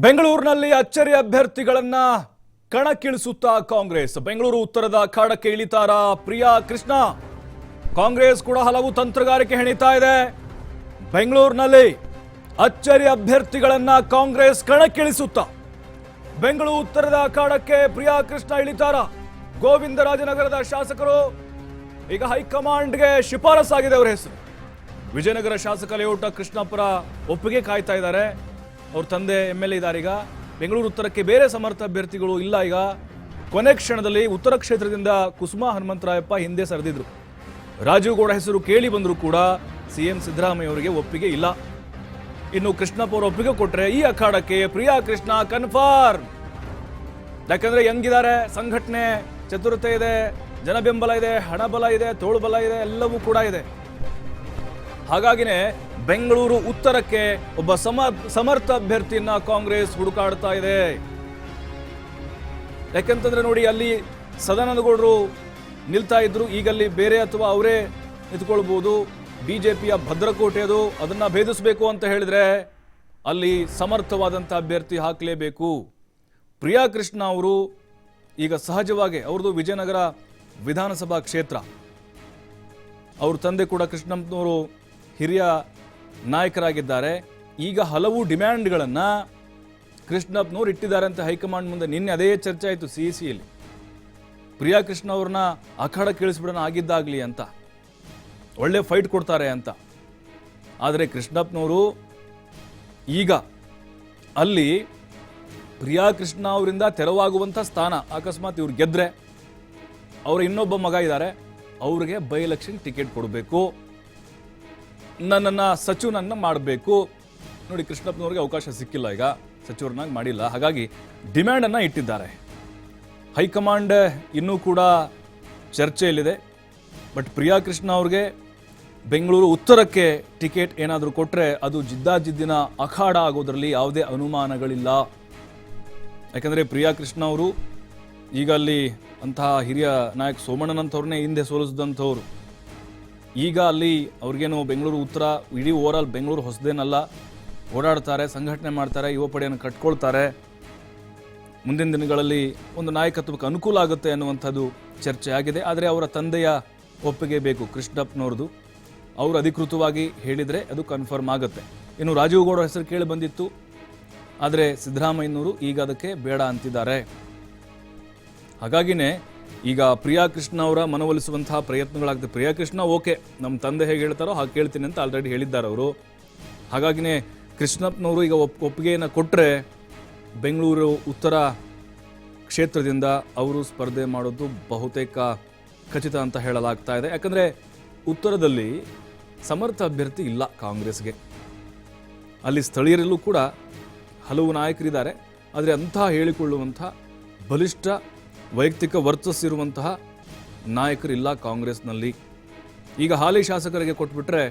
ಬೆಂಗಳೂರಿನಲ್ಲಿ ಅಚ್ಚರಿ ಅಭ್ಯರ್ಥಿಗಳನ್ನ ಕಣಕ್ಕಿಳಿಸುತ್ತಾ ಕಾಂಗ್ರೆಸ್. ಬೆಂಗಳೂರು ಉತ್ತರದ ಅಖಾಡಕ್ಕೆ ಇಳಿತಾರ ಪ್ರಿಯಾ ಕೃಷ್ಣ. ಕಾಂಗ್ರೆಸ್ ಕೂಡ ಹಲವು ತಂತ್ರಗಾರಿಕೆ ಹೆಣಿತಾ ಇದೆ. ಬೆಂಗಳೂರಿನಲ್ಲಿ ಅಚ್ಚರಿ ಅಭ್ಯರ್ಥಿಗಳನ್ನ ಕಾಂಗ್ರೆಸ್ ಕಣಕ್ಕಿಳಿಸುತ್ತಾ ಬೆಂಗಳೂರು ಉತ್ತರದ ಅಖಾಡಕ್ಕೆ ಪ್ರಿಯಾ ಕೃಷ್ಣ ಇಳಿತಾರ. ಗೋವಿಂದರಾಜನಗರದ ಶಾಸಕರು ಈಗ ಹೈಕಮಾಂಡ್ಗೆ ಶಿಫಾರಸಾಗಿದೆ ಅವರ ಹೆಸರು. ವಿಜಯನಗರ ಶಾಸಕ ಲೇಔಟ್ ಕೃಷ್ಣಪ್ಪರ ಒಪ್ಪಿಗೆ ಕಾಯ್ತಾ ಇದ್ದಾರೆ. ಅವ್ರ ತಂದೆ MLA ಇದ್ದಾರೆ. ಈಗ ಬೆಂಗಳೂರು ಉತ್ತರಕ್ಕೆ ಬೇರೆ ಸಮರ್ಥ ಅಭ್ಯರ್ಥಿಗಳು ಇಲ್ಲ. ಈಗ ಕೊನೆ ಕ್ಷಣದಲ್ಲಿ ಉತ್ತರ ಕ್ಷೇತ್ರದಿಂದ ಕುಸುಮಾ ಹನುಮಂತರಾಯಪ್ಪ ಹಿಂದೆ ಸರಿದಿದ್ರು. ರಾಜೀವ್ ಗೌಡ ಹೆಸರು ಕೇಳಿ ಬಂದರೂ ಕೂಡ CM ಸಿದ್ದರಾಮಯ್ಯ ಅವರಿಗೆ ಒಪ್ಪಿಗೆ ಇಲ್ಲ. ಇನ್ನು ಕೃಷ್ಣಪ್ಪ ಅವರು ಒಪ್ಪಿಗೆ ಕೊಟ್ಟರೆ ಈ ಅಖಾಡಕ್ಕೆ ಪ್ರಿಯಾ ಕೃಷ್ಣ ಕನ್ಫರ್ಮ್. ಯಾಕಂದ್ರೆ ಹೆಂಗಿದ್ದಾರೆ, ಸಂಘಟನೆ ಚತುರತೆ ಇದೆ, ಜನ ಬೆಂಬಲ ಇದೆ, ಹಣ ಬಲ ಇದೆ, ತೋಳು ಬಲ ಇದೆ, ಎಲ್ಲವೂ ಕೂಡ ಇದೆ. ಹಾಗಾಗಿನೇ ಬೆಂಗಳೂರು ಉತ್ತರಕ್ಕೆ ಒಬ್ಬ ಸಮರ್ಥ ಅಭ್ಯರ್ಥಿಯನ್ನ ಕಾಂಗ್ರೆಸ್ ಹುಡುಕಾಡ್ತಾ ಇದೆ. ಯಾಕಂತಂದ್ರೆ ನೋಡಿ, ಅಲ್ಲಿ ಸದಾನಂದ ಗೌಡರು ನಿಲ್ತಾ ಇದ್ರು, ಈಗಲ್ಲಿ ಬೇರೆ ಅಥವಾ ಅವರೇ ನಿಂತ್ಕೊಳ್ಬಹುದು. ಬಿಜೆಪಿಯ ಭದ್ರಕೋಟೆ ಅದು, ಅದನ್ನ ಭೇದಿಸಬೇಕು ಅಂತ ಹೇಳಿದ್ರೆ ಅಲ್ಲಿ ಸಮರ್ಥವಾದಂಥ ಅಭ್ಯರ್ಥಿ ಹಾಕಲೇಬೇಕು. ಪ್ರಿಯಾ ಕೃಷ್ಣ ಅವರು ಈಗ ಸಹಜವಾಗಿ ಅವ್ರದ್ದು ವಿಜಯನಗರ ವಿಧಾನಸಭಾ ಕ್ಷೇತ್ರ. ಅವ್ರ ತಂದೆ ಕೂಡ ಕೃಷ್ಣಪ್ಪನವರು ಹಿರಿಯ ನಾಯಕರಾಗಿದ್ದಾರೆ. ಈಗ ಹಲವು ಡಿಮ್ಯಾಂಡ್ಗಳನ್ನ ಕೃಷ್ಣಪ್ಪನವರು ಇಟ್ಟಿದ್ದಾರೆ ಅಂತ ಹೈಕಮಾಂಡ್ ಮುಂದೆ ನಿನ್ನೆ ಅದೇ ಚರ್ಚೆ ಆಯಿತು CECಯಲ್ಲಿ. ಪ್ರಿಯಾ ಕೃಷ್ಣ ಅವ್ರನ್ನ ಅಖಾಡಕ್ಕೆ ಇಳಿಸ್ಬಿಡೋಣ ಆಗಿದ್ದಾಗ್ಲಿ ಅಂತ, ಒಳ್ಳೆ ಫೈಟ್ ಕೊಡ್ತಾರೆ ಅಂತ. ಆದರೆ ಕೃಷ್ಣಪ್ಪನವರು ಈಗ ಅಲ್ಲಿ ಪ್ರಿಯಾ ಕೃಷ್ಣ ಅವರಿಂದ ತೆರವಾಗುವಂಥ ಸ್ಥಾನ, ಅಕಸ್ಮಾತ್ ಇವ್ರು ಗೆದ್ರೆ ಅವ್ರ ಇನ್ನೊಬ್ಬ ಮಗ ಇದ್ದಾರೆ, ಅವ್ರಿಗೆ ಬೈ ಎಲೆಕ್ಷನ್ ಟಿಕೆಟ್ ಕೊಡಬೇಕು, ನನ್ನನ್ನು ಸಚಿವನನ್ನ ಮಾಡಬೇಕು. ನೋಡಿ, ಕೃಷ್ಣಪ್ಪನವ್ರಿಗೆ ಅವಕಾಶ ಸಿಕ್ಕಿಲ್ಲ, ಈಗ ಸಚಿವರನ್ನಾಗಿ ಮಾಡಿಲ್ಲ. ಹಾಗಾಗಿ ಡಿಮ್ಯಾಂಡನ್ನು ಇಟ್ಟಿದ್ದಾರೆ. ಹೈಕಮಾಂಡ್ ಇನ್ನೂ ಕೂಡ ಚರ್ಚೆಯಲ್ಲಿದೆ. ಬಟ್ ಪ್ರಿಯಾ ಕೃಷ್ಣ ಅವ್ರಿಗೆ ಬೆಂಗಳೂರು ಉತ್ತರಕ್ಕೆ ಟಿಕೆಟ್ ಏನಾದರೂ ಕೊಟ್ಟರೆ ಅದು ಜಿದ್ದಾಜಿದ್ದಿನ ಅಖಾಡ ಆಗೋದ್ರಲ್ಲಿ ಯಾವುದೇ ಅನುಮಾನಗಳಿಲ್ಲ. ಯಾಕಂದರೆ ಪ್ರಿಯಾ ಕೃಷ್ಣ ಅವರು ಈಗ ಅಲ್ಲಿ ಅಂತಹ ಹಿರಿಯ ನಾಯಕ ಸೋಮಣ್ಣನಂಥವ್ರನ್ನೇ ಹಿಂದೆ ಸೋಲಿಸಿದಂಥವ್ರು. ಈಗ ಅಲ್ಲಿ ಅವ್ರಿಗೇನು ಬೆಂಗಳೂರು ಉತ್ತರ, ಇಡೀ ಓವರಾಲ್ ಬೆಂಗಳೂರು ಹೊಸದೇನಲ್ಲ, ಓಡಾಡ್ತಾರೆ, ಸಂಘಟನೆ ಮಾಡ್ತಾರೆ, ಯುವ ಪಡೆಯನ್ನು ಕಟ್ಕೊಳ್ತಾರೆ. ಮುಂದಿನ ದಿನಗಳಲ್ಲಿ ಒಂದು ನಾಯಕತ್ವಕ್ಕೆ ಅನುಕೂಲ ಆಗುತ್ತೆ ಅನ್ನುವಂಥದ್ದು ಚರ್ಚೆ ಆಗಿದೆ. ಆದರೆ ಅವರ ತಂದೆಯ ಒಪ್ಪಿಗೆ ಬೇಕು ಕೃಷ್ಣಪ್ಪನವ್ರದ್ದು. ಅವರು ಅಧಿಕೃತವಾಗಿ ಹೇಳಿದರೆ ಅದು ಕನ್ಫರ್ಮ್ ಆಗುತ್ತೆ. ಇನ್ನು ರಾಜೀವ್ ಗೌಡ ಹೆಸರು ಕೇಳಿ ಬಂದಿತ್ತು, ಆದರೆ ಸಿದ್ದರಾಮಯ್ಯನವರು ಈಗ ಅದಕ್ಕೆ ಬೇಡ ಅಂತಿದ್ದಾರೆ. ಹಾಗಾಗಿನೇ ಈಗ ಪ್ರಿಯಾ ಕೃಷ್ಣ ಅವರ ಮನವೊಲಿಸುವಂತಹ ಪ್ರಯತ್ನಗಳಾಗ್ತದೆ. ಪ್ರಿಯಾ ಕೃಷ್ಣ ಓಕೆ, ನಮ್ಮ ತಂದೆ ಹೇಗೆ ಹೇಳ್ತಾರೋ ಹಾಗೆ ಕೇಳ್ತೀನಿ ಅಂತ ಆಲ್ರೆಡಿ ಹೇಳಿದ್ದಾರೆ ಅವರು. ಹಾಗಾಗಿನೇ ಕೃಷ್ಣಪ್ಪನವರು ಈಗ ಒಪ್ಪಿಗೆಯನ್ನು ಕೊಟ್ಟರೆ ಬೆಂಗಳೂರು ಉತ್ತರ ಕ್ಷೇತ್ರದಿಂದ ಅವರು ಸ್ಪರ್ಧೆ ಮಾಡೋದು ಬಹುತೇಕ ಖಚಿತ ಅಂತ ಹೇಳಲಾಗ್ತಾ ಇದೆ. ಯಾಕಂದರೆ ಉತ್ತರದಲ್ಲಿ ಸಮರ್ಥ ಅಭ್ಯರ್ಥಿ ಇಲ್ಲ ಕಾಂಗ್ರೆಸ್ಗೆ. ಅಲ್ಲಿ ಸ್ಥಳೀಯರಲ್ಲೂ ಕೂಡ ಹಲವು ನಾಯಕರಿದ್ದಾರೆ, ಆದರೆ ಅಂತಹ ಹೇಳಿಕೊಳ್ಳುವಂಥ ಬಲಿಷ್ಠ ವೈಯಕ್ತಿಕ ವರ್ಚಸ್ಸಿರುವಂತಹ ನಾಯಕರಿಲ್ಲ ಕಾಂಗ್ರೆಸ್ನಲ್ಲಿ. ಈಗ ಹಾಲಿ ಶಾಸಕರಿಗೆ ಕೊಟ್ಬಿಟ್ರೆ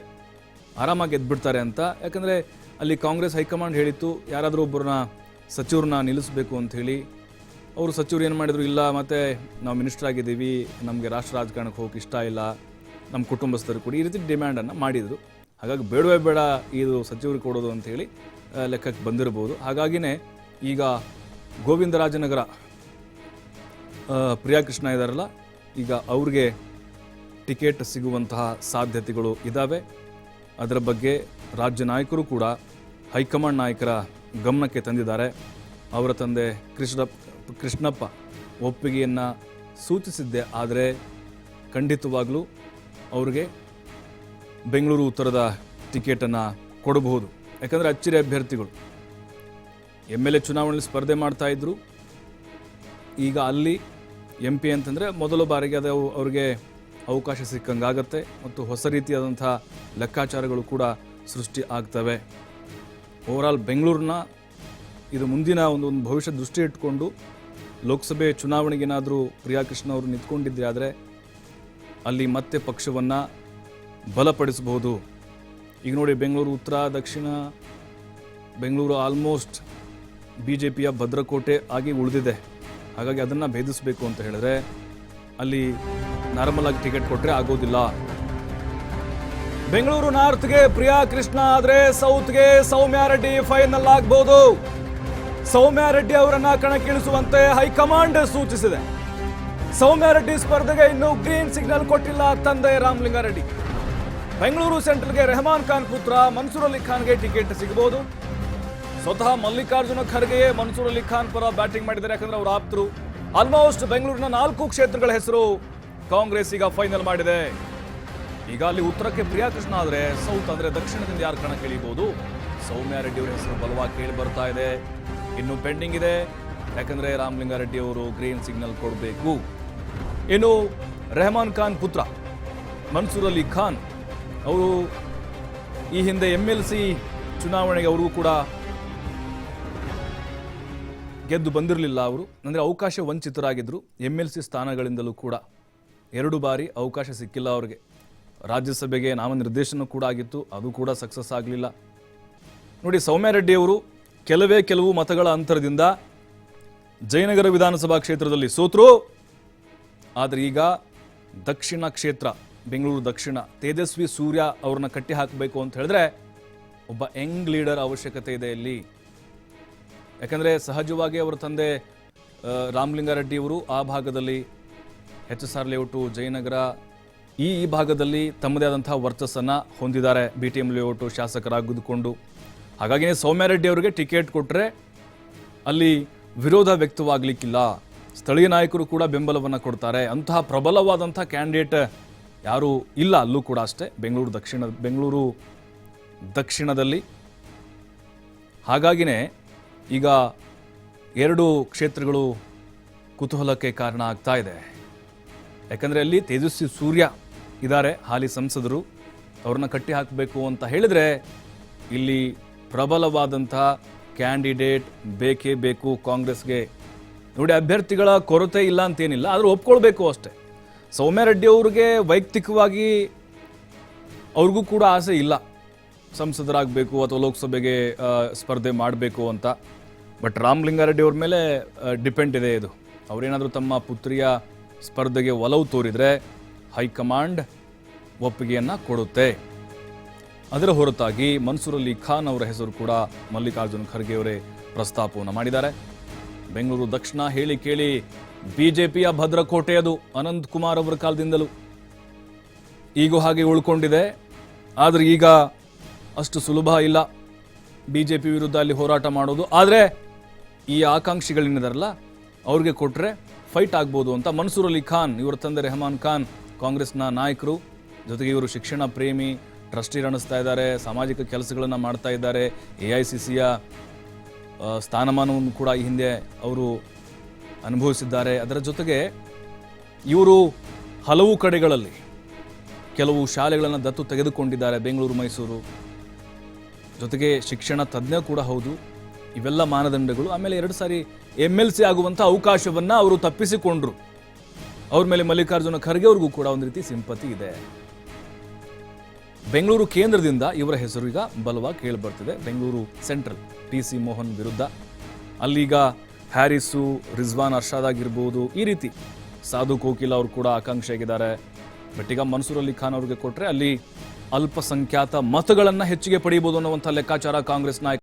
ಆರಾಮಾಗಿ ಗೆದ್ಬಿಡ್ತಾರೆ ಅಂತ. ಯಾಕಂದರೆ ಅಲ್ಲಿ ಕಾಂಗ್ರೆಸ್ ಹೈಕಮಾಂಡ್ ಹೇಳಿತ್ತು ಯಾರಾದರೂ ಒಬ್ಬರನ್ನ ಸಚಿವರನ್ನ ನಿಲ್ಲಿಸಬೇಕು ಅಂಥೇಳಿ. ಅವರು ಸಚಿವರು ಏನು ಮಾಡಿದ್ರು, ಇಲ್ಲ ಮತ್ತು ನಾವು ಮಿನಿಸ್ಟರ್ ಆಗಿದ್ದೀವಿ, ನಮಗೆ ರಾಷ್ಟ್ರ ರಾಜಕಾರಣಕ್ಕೆ ಹೋಗಕ್ಕೆ ಇಷ್ಟ ಇಲ್ಲ, ನಮ್ಮ ಕುಟುಂಬಸ್ಥರು ಕೂಡ ಈ ರೀತಿ ಡಿಮ್ಯಾಂಡನ್ನು ಮಾಡಿದರು. ಹಾಗಾಗಿ ಬೇಡವೇ ಬೇಡ ಇದು ಸಚಿವರಿಗೆ ಕೊಡೋದು ಅಂಥೇಳಿ ಲೆಕ್ಕಕ್ಕೆ ಬಂದಿರಬಹುದು. ಹಾಗಾಗಿನೇ ಈಗ ಗೋವಿಂದರಾಜನಗರ ಪ್ರಿಯಾ ಕೃಷ್ಣ ಇದ್ದಾರಲ್ಲ, ಈಗ ಅವ್ರಿಗೆ ಟಿಕೆಟ್ ಸಿಗುವಂತಹ ಸಾಧ್ಯತೆಗಳು ಇದ್ದಾವೆ. ಅದರ ಬಗ್ಗೆ ರಾಜ್ಯ ನಾಯಕರು ಕೂಡ ಹೈಕಮಾಂಡ್ ನಾಯಕರ ಗಮನಕ್ಕೆ ತಂದಿದ್ದಾರೆ. ಅವರ ತಂದೆ ಕೃಷ್ಣಪ್ಪ ಒಪ್ಪಿಗೆಯನ್ನು ಸೂಚಿಸಿದ್ದೆ, ಆದರೆ ಖಂಡಿತವಾಗಲೂ ಅವ್ರಿಗೆ ಬೆಂಗಳೂರು ಉತ್ತರದ ಟಿಕೆಟನ್ನು ಕೊಡಬಹುದು. ಯಾಕಂದರೆ ಅಚ್ಚರಿ ಅಭ್ಯರ್ಥಿಗಳು MLA ಚುನಾವಣೆಯಲ್ಲಿ ಸ್ಪರ್ಧೆ ಮಾಡ್ತಾ ಇದ್ರು. ಈಗ ಅಲ್ಲಿ MP ಅಂತಂದರೆ ಮೊದಲ ಬಾರಿಗೆ ಅದು ಅವ್ರಿಗೆ ಅವಕಾಶ ಸಿಕ್ಕಂಗಾಗತ್ತೆ ಮತ್ತು ಹೊಸ ರೀತಿಯಾದಂಥ ಲೆಕ್ಕಾಚಾರಗಳು ಕೂಡ ಸೃಷ್ಟಿ ಆಗ್ತವೆ. ಓವರಾಲ್ ಬೆಂಗಳೂರನ್ನ ಇದು ಮುಂದಿನ ಒಂದು ಭವಿಷ್ಯ ದೃಷ್ಟಿ ಇಟ್ಕೊಂಡು ಲೋಕಸಭೆ ಚುನಾವಣೆಗೇನಾದರೂ ಪ್ರಿಯಾ ಕೃಷ್ಣ ಅವರು ನಿಂತ್ಕೊಂಡಿದ್ರೆ ಆದರೆ ಅಲ್ಲಿ ಮತ್ತೆ ಪಕ್ಷವನ್ನು ಬಲಪಡಿಸಬಹುದು. ಈಗ ನೋಡಿ, ಬೆಂಗಳೂರು ಉತ್ತರ ದಕ್ಷಿಣ ಬೆಂಗಳೂರು ಆಲ್ಮೋಸ್ಟ್ BJPಯ ಭದ್ರಕೋಟೆ ಆಗಿ ಉಳಿದಿದೆ. ಹಾಗಾಗಿ ಅದನ್ನು ಭೇದಿಸಬೇಕು ಅಂತ ಹೇಳಿದ್ರೆ ಅಲ್ಲಿ ನಾರ್ಮಲ್ ಆಗಿ ಟಿಕೆಟ್ ಕೊಟ್ಟರೆ ಆಗೋದಿಲ್ಲ. ಬೆಂಗಳೂರು ನಾರ್ತ್ಗೆ ಪ್ರಿಯಾ ಕೃಷ್ಣ ಆದರೆ ಸೌತ್ಗೆ ಸೌಮ್ಯ ರೆಡ್ಡಿ ಫೈನಲ್ ಆಗಬಹುದು. ಸೌಮ್ಯ ರೆಡ್ಡಿ ಅವರನ್ನ ಕಣಕ್ಕಿಳಿಸುವಂತೆ ಹೈಕಮಾಂಡ್ ಸೂಚಿಸಿದೆ. ಸೌಮ್ಯ ರೆಡ್ಡಿ ಸ್ಪರ್ಧೆಗೆ ಇನ್ನೂ ಗ್ರೀನ್ ಸಿಗ್ನಲ್ ಕೊಟ್ಟಿಲ್ಲ ತಂದೆ ರಾಮಲಿಂಗಾರೆಡ್ಡಿ. ಬೆಂಗಳೂರು ಸೆಂಟ್ರಲ್ಗೆ ರೆಹಮಾನ್ ಖಾನ್ ಪುತ್ರ ಮನ್ಸೂರ್ ಅಲಿ ಖಾನ್ಗೆ ಟಿಕೆಟ್ ಸಿಗಬಹುದು. ಸ್ವತಃ ಮಲ್ಲಿಕಾರ್ಜುನ ಖರ್ಗೆಯೇ ಮನ್ಸೂರ್ ಅಲಿ ಖಾನ್ ಪರ ಬ್ಯಾಟಿಂಗ್ ಮಾಡಿದ್ದಾರೆ. ಯಾಕಂದ್ರೆ ಅವರು ಆಪ್ತರು. ಆಲ್ಮೋಸ್ಟ್ ಬೆಂಗಳೂರಿನ 4 ಕ್ಷೇತ್ರಗಳ ಹೆಸರು ಕಾಂಗ್ರೆಸ್ ಈಗ ಫೈನಲ್ ಮಾಡಿದೆ. ಈಗ ಅಲ್ಲಿ ಉತ್ತರಕ್ಕೆ ಪ್ರಿಯಾ ಕೃಷ್ಣ ಆದ್ರೆ ಸೌತ್ ಅಂದ್ರೆ ದಕ್ಷಿಣದಿಂದ ಯಾರು ಕಣಕ್ಕಿಳಿಬಹುದು? ಸೌಮ್ಯ ರೆಡ್ಡಿ ಅವರ ಹೆಸರು ಬಲವಾಗಿ ಕೇಳಿ ಬರ್ತಾ ಇದೆ. ಇನ್ನು ಪೆಂಡಿಂಗ್ ಇದೆ. ಯಾಕಂದ್ರೆ ರಾಮಲಿಂಗಾರೆಡ್ಡಿ ಅವರು ಗ್ರೀನ್ ಸಿಗ್ನಲ್ ಕೊಡಬೇಕು. ಇನ್ನು ರೆಹಮಾನ್ ಖಾನ್ ಪುತ್ರ ಮನ್ಸೂರ್ ಅಲಿ ಖಾನ್ ಅವರು ಈ ಹಿಂದೆ MLC ಚುನಾವಣೆಗೆ ಅವ್ರಿಗೂ ಕೂಡ ಗೆದ್ದು ಬಂದಿರಲಿಲ್ಲ. ಅವರು ಅಂದರೆ ಅವಕಾಶ ವಂಚಿತರಾಗಿದ್ದರು. MLC ಸ್ಥಾನಗಳಿಂದಲೂ ಕೂಡ 2 ಬಾರಿ ಅವಕಾಶ ಸಿಕ್ಕಿಲ್ಲ ಅವರಿಗೆ. ರಾಜ್ಯಸಭೆಗೆ ನಾಮನಿರ್ದೇಶನ ಕೂಡ ಆಗಿತ್ತು, ಅದು ಕೂಡ ಸಕ್ಸಸ್ ಆಗಲಿಲ್ಲ. ನೋಡಿ, ಸೌಮ್ಯ ರೆಡ್ಡಿ ಅವರು ಕೆಲವು ಮತಗಳ ಅಂತರದಿಂದ ಜಯನಗರ ವಿಧಾನಸಭಾ ಕ್ಷೇತ್ರದಲ್ಲಿ ಸೋತರು. ಆದರೆ ಈಗ ದಕ್ಷಿಣ ಕ್ಷೇತ್ರ, ಬೆಂಗಳೂರು ದಕ್ಷಿಣ, ತೇಜಸ್ವಿ ಸೂರ್ಯ ಅವ್ರನ್ನ ಕಟ್ಟಿ ಹಾಕಬೇಕು ಅಂತ ಹೇಳಿದ್ರೆ ಒಬ್ಬ ಯಂಗ್ ಲೀಡರ್ ಅವಶ್ಯಕತೆ ಇದೆ ಇಲ್ಲಿ. ಯಾಕಂದರೆ ಸಹಜವಾಗಿ ಅವರ ತಂದೆ ರಾಮಲಿಂಗಾರೆಡ್ಡಿ ಅವರು ಆ ಭಾಗದಲ್ಲಿ HSR ಲೇಔಟು, ಜಯನಗರ ಈ ಭಾಗದಲ್ಲಿ ತಮ್ಮದೇ ಆದಂತಹ ವರ್ಚಸ್ಸನ್ನು ಹೊಂದಿದ್ದಾರೆ. BTM ಲೇಔಟು ಶಾಸಕರಾಗಿದ್ದುಕೊಂಡು. ಹಾಗಾಗಿಯೇ ಸೌಮ್ಯ ರೆಡ್ಡಿ ಅವರಿಗೆ ಟಿಕೆಟ್ ಕೊಟ್ಟರೆ ಅಲ್ಲಿ ವಿರೋಧ ವ್ಯಕ್ತವಾಗಲಿಕ್ಕಿಲ್ಲ. ಸ್ಥಳೀಯ ನಾಯಕರು ಕೂಡ ಬೆಂಬಲವನ್ನು ಕೊಡ್ತಾರೆ. ಅಂತಹ ಪ್ರಬಲವಾದಂಥ ಕ್ಯಾಂಡಿಡೇಟ್ ಯಾರೂ ಇಲ್ಲ ಅಲ್ಲೂ ಕೂಡ ಅಷ್ಟೇ, ಬೆಂಗಳೂರು ದಕ್ಷಿಣದಲ್ಲಿ. ಹಾಗಾಗಿನೇ ಈಗ 2 ಕ್ಷೇತ್ರಗಳು ಕುತೂಹಲಕ್ಕೆ ಕಾರಣ ಆಗ್ತಾ ಇದೆ. ಯಾಕಂದರೆ ಅಲ್ಲಿ ತೇಜಸ್ವಿ ಸೂರ್ಯ ಇದ್ದಾರೆ, ಹಾಲಿ ಸಂಸದರು. ಅವ್ರನ್ನ ಕಟ್ಟಿ ಹಾಕಬೇಕು ಅಂತ ಹೇಳಿದರೆ ಇಲ್ಲಿ ಪ್ರಬಲವಾದಂಥ ಕ್ಯಾಂಡಿಡೇಟ್ ಬೇಕೇ ಬೇಕು ಕಾಂಗ್ರೆಸ್ಗೆ. ನೋಡಿ, ಅಭ್ಯರ್ಥಿಗಳ ಕೊರತೆ ಇಲ್ಲ ಅಂತೇನಿಲ್ಲ, ಆದರೂ ಒಪ್ಕೊಳ್ಬೇಕು ಅಷ್ಟೇ. ಸೌಮ್ಯ ರೆಡ್ಡಿ ಅವ್ರಿಗೆ ವೈಯಕ್ತಿಕವಾಗಿ ಅವ್ರಿಗೂ ಕೂಡ ಆಸೆ ಇಲ್ಲ ಸಂಸದರಾಗಬೇಕು ಅಥವಾ ಲೋಕಸಭೆಗೆ ಸ್ಪರ್ಧೆ ಮಾಡಬೇಕು ಅಂತ. ಬಟ್ ರಾಮಲಿಂಗಾರೆಡ್ಡಿ ಅವ್ರ ಮೇಲೆ ಡಿಪೆಂಡ್ ಇದೆ ಇದು. ಅವರೇನಾದರೂ ತಮ್ಮ ಪುತ್ರಿಯ ಸ್ಪರ್ಧೆಗೆ ಒಲವು ತೋರಿದರೆ ಹೈಕಮಾಂಡ್ ಒಪ್ಪಿಗೆಯನ್ನು ಕೊಡುತ್ತೆ. ಅದರ ಹೊರತಾಗಿ ಮನ್ಸೂರ್ ಅಲಿ ಖಾನ್ ಅವರ ಹೆಸರು ಕೂಡ ಮಲ್ಲಿಕಾರ್ಜುನ ಖರ್ಗೆ ಅವರೇ ಪ್ರಸ್ತಾಪವನ್ನು ಮಾಡಿದ್ದಾರೆ. ಬೆಂಗಳೂರು ದಕ್ಷಿಣ ಹೇಳಿ ಕೇಳಿ BJPಯ ಭದ್ರಕೋಟೆ ಅದು. ಅನಂತ್ ಕುಮಾರ್ ಅವರ ಕಾಲದಿಂದಲೂ ಈಗೂ ಹಾಗೆ ಉಳ್ಕೊಂಡಿದೆ. ಆದರೆ ಈಗ ಅಷ್ಟು ಸುಲಭ ಇಲ್ಲ BJP ವಿರುದ್ಧ ಅಲ್ಲಿ ಹೋರಾಟ ಮಾಡೋದು. ಆದರೆ ಈ ಆಕಾಂಕ್ಷಿಗಳೇನಿದಾರಲ್ಲ ಅವ್ರಿಗೆ ಕೊಟ್ಟರೆ ಫೈಟ್ ಆಗ್ಬೋದು ಅಂತ ಮನ್ಸೂರ್ ಅಲಿ ಖಾನ್, ಇವರ ತಂದೆ ರೆಹಮಾನ್ ಖಾನ್ ಕಾಂಗ್ರೆಸ್ನ ನಾಯಕರು. ಜೊತೆಗೆ ಇವರು ಶಿಕ್ಷಣ ಪ್ರೇಮಿ, ಟ್ರಸ್ಟಿ ರಣಿಸ್ತಾ ಇದ್ದಾರೆ, ಸಾಮಾಜಿಕ ಕೆಲಸಗಳನ್ನು ಮಾಡ್ತಾ ಇದ್ದಾರೆ. AICCಯ ಸ್ಥಾನಮಾನವನ್ನು ಕೂಡ ಈ ಹಿಂದೆ ಅವರು ಅನುಭವಿಸಿದ್ದಾರೆ. ಅದರ ಜೊತೆಗೆ ಇವರು ಹಲವು ಕಡೆಗಳಲ್ಲಿ ಕೆಲವು ಶಾಲೆಗಳನ್ನು ದತ್ತು ತೆಗೆದುಕೊಂಡಿದ್ದಾರೆ, ಬೆಂಗಳೂರು, ಮೈಸೂರು. ಜೊತೆಗೆ ಶಿಕ್ಷಣ ತಜ್ಞ ಕೂಡ ಹೌದು. ಇವೆಲ್ಲ ಮಾನದಂಡಗಳು. ಆಮೇಲೆ 2 ಸಾರಿ MLC ಆಗುವಂಥ ಅವಕಾಶವನ್ನು ಅವರು ತಪ್ಪಿಸಿಕೊಂಡ್ರು. ಅವ್ರ ಮೇಲೆ ಮಲ್ಲಿಕಾರ್ಜುನ ಖರ್ಗೆ ಅವ್ರಿಗೂ ಕೂಡ ಒಂದು ರೀತಿ ಸಿಂಪತಿ ಇದೆ. ಬೆಂಗಳೂರು ಕೇಂದ್ರದಿಂದ ಇವರ ಹೆಸರು ಈಗ ಬಲವಾಗಿ ಕೇಳಿಬರ್ತಿದೆ. ಬೆಂಗಳೂರು ಸೆಂಟ್ರಲ್ TC ಮೋಹನ್ ವಿರುದ್ಧ ಅಲ್ಲೀಗ ಹ್ಯಾರಿಸು, ರಿಜ್ವಾನ್ ಅರ್ಷಾದ್ ಆಗಿರ್ಬೋದು, ಈ ರೀತಿ ಸಾಧು ಕೋಕಿಲ ಅವರು ಕೂಡ ಆಕಾಂಕ್ಷಿಯಾಗಿದ್ದಾರೆ. ಬಟ್ ಈಗ ಮನ್ಸೂರ್ ಅಲಿ ಖಾನ್ ಅವ್ರಿಗೆ ಕೊಟ್ಟರೆ ಅಲ್ಲಿ ಅಲ್ಪಸಂಖ್ಯಾತ ಮತಗಳನ್ನು ಹೆಚ್ಚಿಗೆ ಪಡೆಯಬಹುದು ಅನ್ನುವಂಥ ಲೆಕ್ಕಾಚಾರ ಕಾಂಗ್ರೆಸ್ ನಾಯಕ